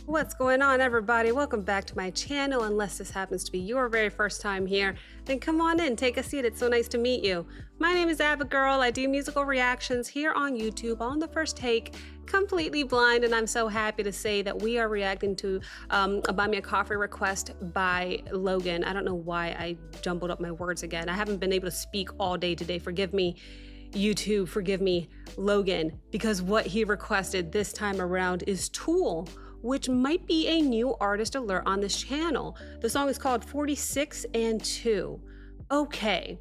What's going on, everybody? Welcome back to my channel. Unless this happens to be your very first time here, then come on in, take a seat. It's so nice to meet you. My name is Abigail. I do musical reactions here on YouTube on the first take, completely blind, and I'm so happy to say that we are reacting to a Buy Me a Coffee request by Logan. I don't know why I jumbled up my words again. I haven't been able to speak all day today. Forgive me, YouTube, forgive me, Logan, because what he requested this time around is Tool, which might be a new artist alert on this channel. The song is called 46 and 2. Okay,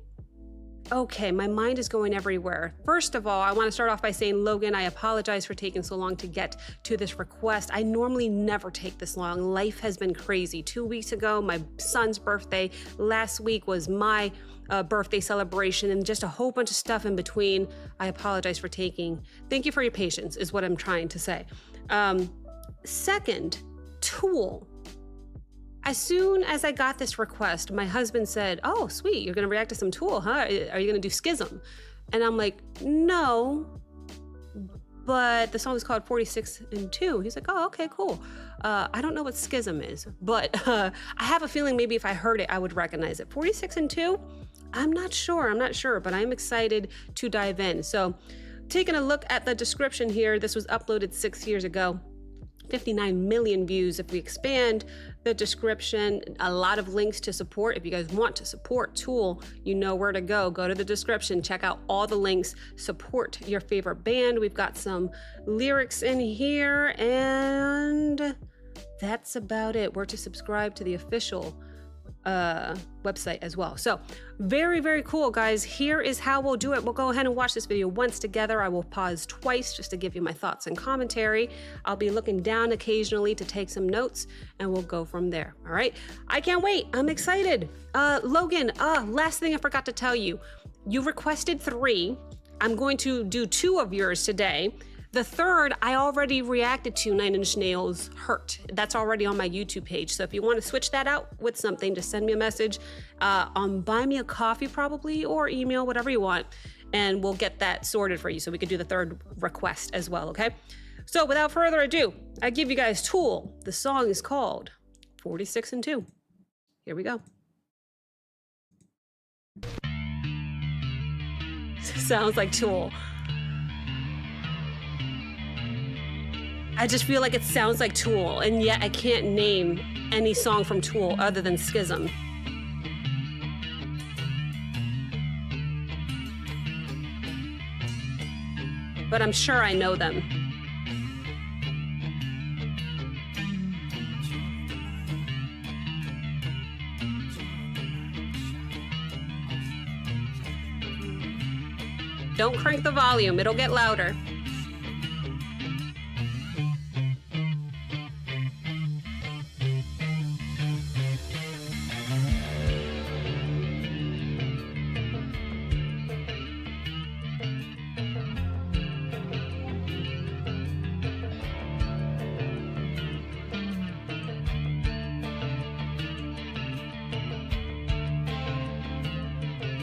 my mind is going everywhere. First of all, I want to start off by saying, Logan, I apologize for taking so long to get to this request. I normally never take this long. Life has been crazy. 2 weeks ago, my son's birthday. Last week was my birthday celebration and just a whole bunch of stuff in between. I apologize for taking. Thank you for your patience is what I'm trying to say. Second, Tool. As soon as I got this request, my husband said, oh, sweet, you're gonna react to some Tool, huh? Are you gonna do Schism? And I'm like, no, but the song is called 46 and 2. He's like, oh, okay, cool. I don't know what Schism is, but I have a feeling maybe if I heard it, I would recognize it. 46 and 2? I'm not sure, but I'm excited to dive in. So taking a look at the description here, this was uploaded 6 years ago. 59 million views. If we expand the description, a lot of links to support. If you guys want to support Tool, you know where to go. Go to the description, check out all the links, support your favorite band. We've got some lyrics in here, and that's about it. Where to subscribe to the official website as well. So very, very cool, guys. Here is how we'll do it. We'll go ahead and watch this video once together. I will pause twice just to give you my thoughts and commentary. I'll be looking down occasionally to take some notes, and we'll go from there. All right, I can't wait. I'm excited. Logan, last thing I forgot to tell you, you requested 3. I'm going to do 2 of yours today. The third, I already reacted to 9 Inch Nails' Hurt. That's already on my YouTube page. So if you want to switch that out with something, just send me a message on Buy Me a Coffee probably, or email, whatever you want, and we'll get that sorted for you so we could do the third request as well, okay? So without further ado, I give you guys Tool. The song is called 46 and 2. Here we go. Sounds like Tool. I just feel like it sounds like Tool, and yet I can't name any song from Tool other than Schism. But I'm sure I know them. Don't crank the volume, it'll get louder.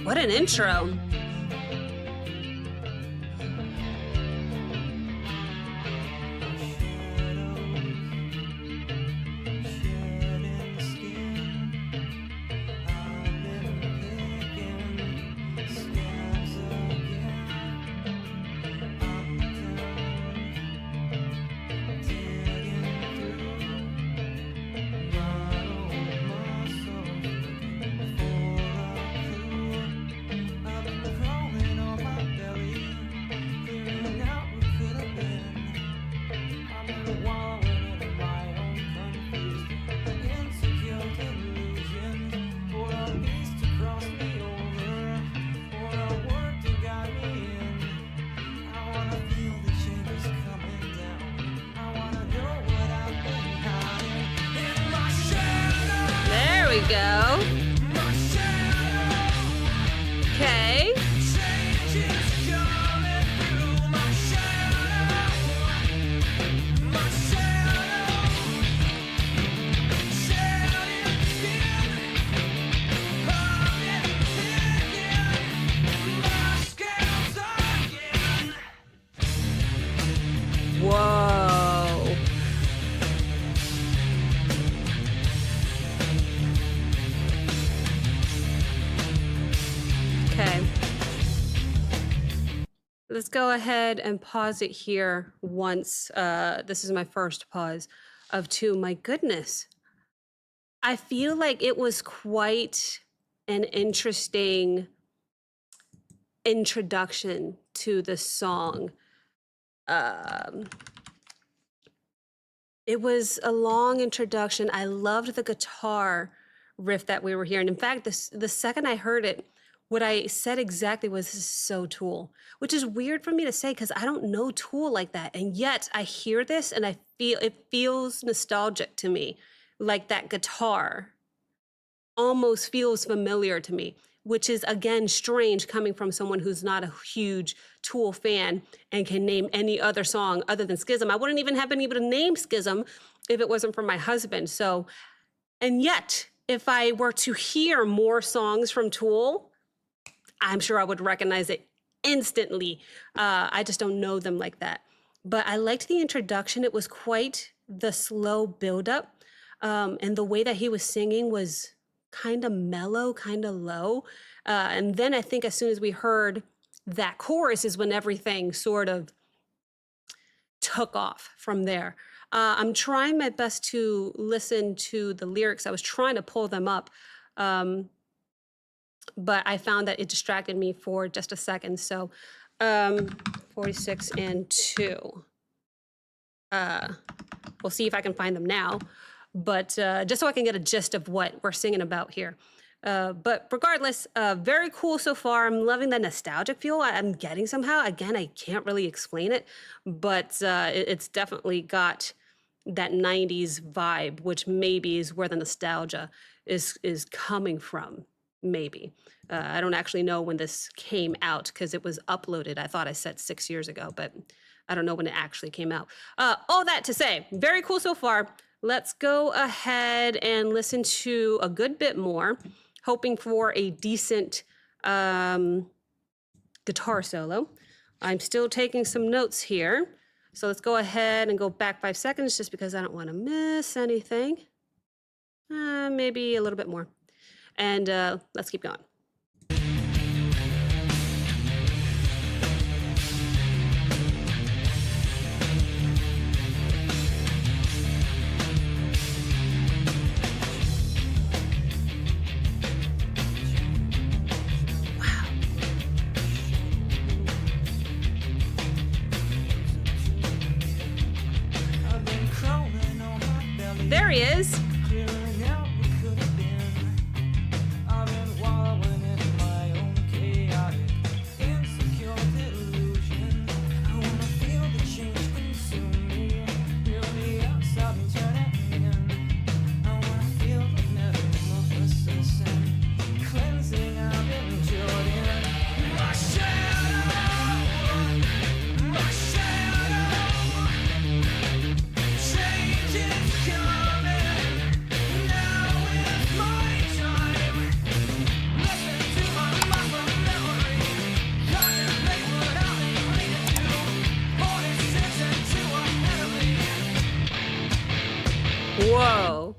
What an intro. We go. Okay. Whoa. Let's go ahead and pause it here once. This is my first pause of two. My goodness. I feel like it was quite an interesting introduction to the song. Um, it was a long introduction. I loved the guitar riff that we were hearing. In fact, the second I heard it, what I said exactly was, "This is so Tool," which is weird for me to say because I don't know Tool like that. And yet I hear this and I feel it feels nostalgic to me, like that guitar almost feels familiar to me, which is again strange coming from someone who's not a huge Tool fan and can name any other song other than Schism. I wouldn't even have been able to name Schism if it wasn't for my husband. So, and yet, if I were to hear more songs from Tool, I'm sure I would recognize it instantly. I just don't know them like that. But I liked the introduction. It was quite the slow buildup. And the way that he was singing was kind of mellow, kind of low. And then I think as soon as we heard that chorus is when everything sort of took off from there. I'm trying my best to listen to the lyrics. I was trying to pull them up. But I found that it distracted me for just a second. So 46 and 2. We'll see if I can find them now. But just so I can get a gist of what we're singing about here. But regardless, very cool so far. I'm loving the nostalgic feel I'm getting somehow. Again, I can't really explain it, but it's definitely got that 90s vibe, which maybe is where the nostalgia is coming from, maybe. I don't actually know when this came out because it was uploaded. I thought I said 6 years ago, but I don't know when it actually came out. All that to say, very cool so far. Let's go ahead and listen to a good bit more, hoping for a decent guitar solo. I'm still taking some notes here. So let's go ahead and go back 5 seconds just because I don't want to miss anything. Maybe a little bit more. And let's keep going. There he is. Whoa.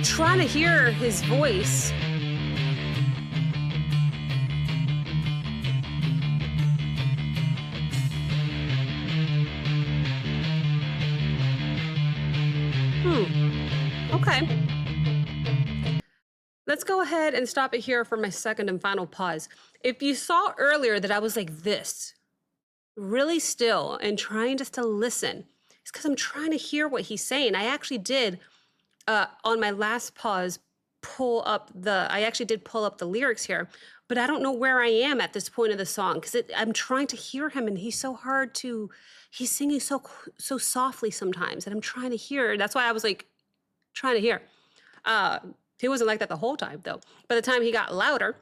Trying to hear his voice. Okay. Let's go ahead and stop it here for my second and final pause. If you saw earlier that I was like this, really still and trying just to listen, it's because I'm trying to hear what he's saying. I actually did on my last pause I actually did pull up the lyrics here, but I don't know where I am at this point of the song because I'm trying to hear him and he's singing so softly sometimes and I'm trying to hear. That's why I was like trying to hear. He wasn't like that the whole time, though. By the time he got louder,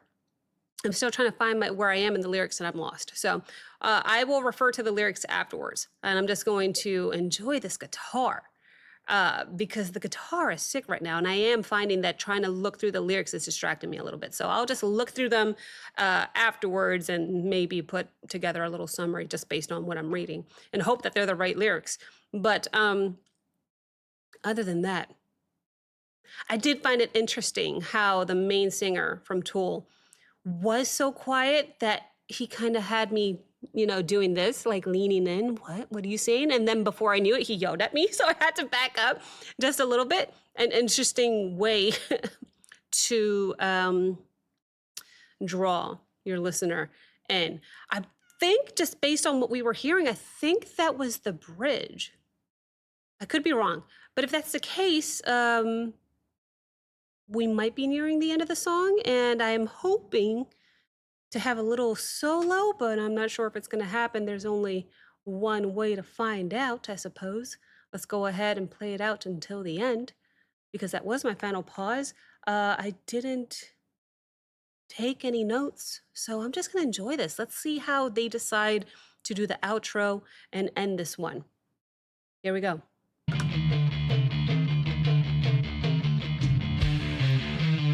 I'm still trying to find where I am in the lyrics and I'm lost. So I will refer to the lyrics afterwards. And I'm just going to enjoy this guitar because the guitar is sick right now. And I am finding that trying to look through the lyrics is distracting me a little bit. So I'll just look through them afterwards and maybe put together a little summary just based on what I'm reading and hope that they're the right lyrics. But other than that, I did find it interesting how the main singer from Tool was so quiet that he kind of had me, doing this, like leaning in. What are you saying? And then before I knew it, he yelled at me. So I had to back up just a little bit. An interesting way to draw your listener in. I think just based on what we were hearing, I think that was the bridge. I could be wrong. But if that's the case, we might be nearing the end of the song, and I'm hoping to have a little solo, but I'm not sure if it's going to happen. There's only one way to find out, I suppose. Let's go ahead and play it out until the end, because that was my final pause. I didn't take any notes, so I'm just going to enjoy this. Let's see how they decide to do the outro and end this one. Here we go.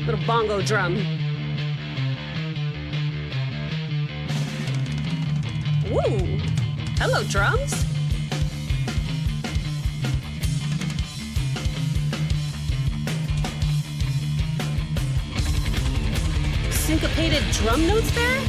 Little bongo drum. Woo! Hello, drums. Syncopated drum notes there?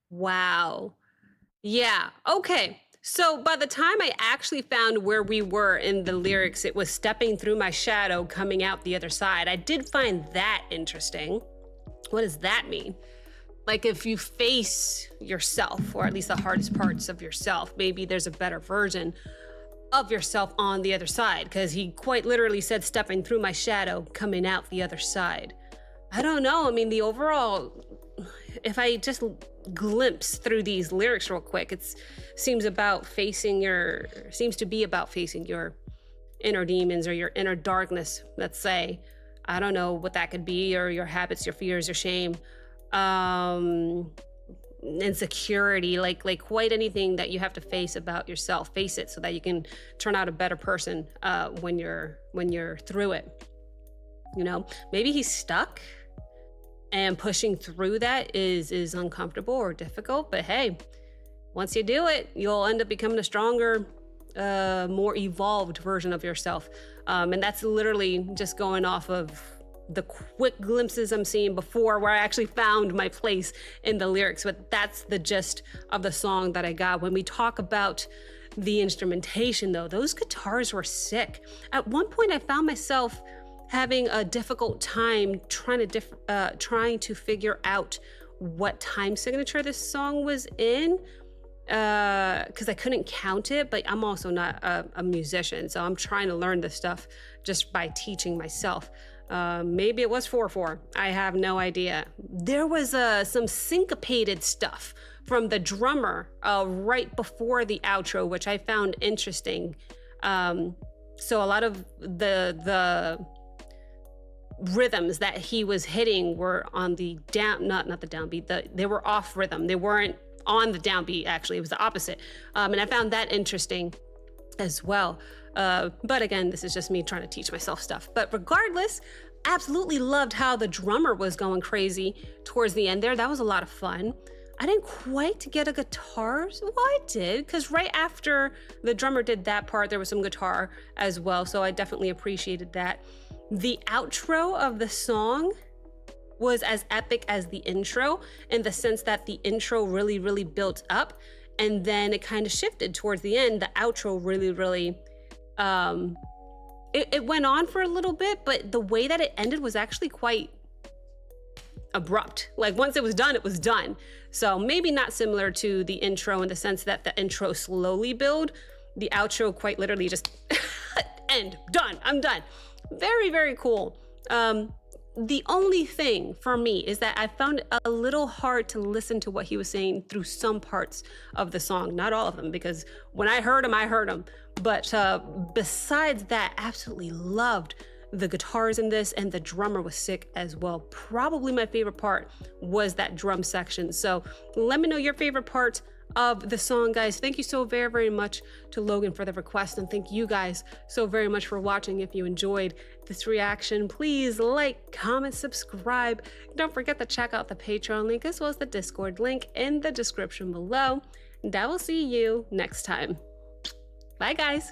Wow. Yeah. Okay. So by the time I actually found where we were in the lyrics, it was stepping through my shadow, coming out the other side. I did find that interesting. What does that mean? Like if you face yourself, or at least the hardest parts of yourself, maybe there's a better version of yourself on the other side, because he quite literally said stepping through my shadow, coming out the other side. I don't know. I mean, the overall, if I just glimpse through these lyrics real quick, seems to be about facing your inner demons or your inner darkness, let's say. I don't know what that could be, or your habits, your fears, your shame, insecurity, like quite anything that you have to face about yourself. Face it so that you can turn out a better person when you're through it. Maybe he's stuck and pushing through that is uncomfortable or difficult, but hey, once you do it, you'll end up becoming a stronger, more evolved version of yourself. And that's literally just going off of the quick glimpses I'm seeing before, where I actually found my place in the lyrics. But that's the gist of the song that I got. When we talk about the instrumentation, though, those guitars were sick. At one point, I found myself having a difficult time trying to figure out what time signature this song was in, because I couldn't count it. But I'm also not a musician, so I'm trying to learn this stuff just by teaching myself. Maybe it was 4/4. I have no idea. There was some syncopated stuff from the drummer right before the outro, which I found interesting. So a lot of the rhythms that he was hitting were on the down, not the downbeat, they were off rhythm. They weren't on the downbeat, actually. It was the opposite. And I found that interesting as well. But again, this is just me trying to teach myself stuff. But regardless, absolutely loved how the drummer was going crazy towards the end there. That was a lot of fun. I didn't quite get a guitar. Well, I did, because right after the drummer did that part, there was some guitar as well. So I definitely appreciated that. The outro of the song was as epic as the intro, in the sense that the intro really, really built up, and then it kind of shifted towards the end. The outro really, it went on for a little bit, but the way that it ended was actually quite abrupt. Like once it was done, it was done. So maybe not similar to the intro in the sense that the intro slowly build. The outro quite literally just end, done, I'm done. Very, very cool. The only thing for me is that I found it a little hard to listen to what he was saying through some parts of the song. Not all of them, because when I heard him. But besides that, absolutely loved the guitars in this, and the drummer was sick as well. Probably my favorite part was that drum section. So let me know your favorite part of the song, guys. Thank you so very, very much to Logan for the request, and thank you guys so very much for watching. If you enjoyed this reaction, please like, comment, subscribe. Don't forget to check out the Patreon link as well as the Discord link in the description below, and I will see you next time. Bye, guys.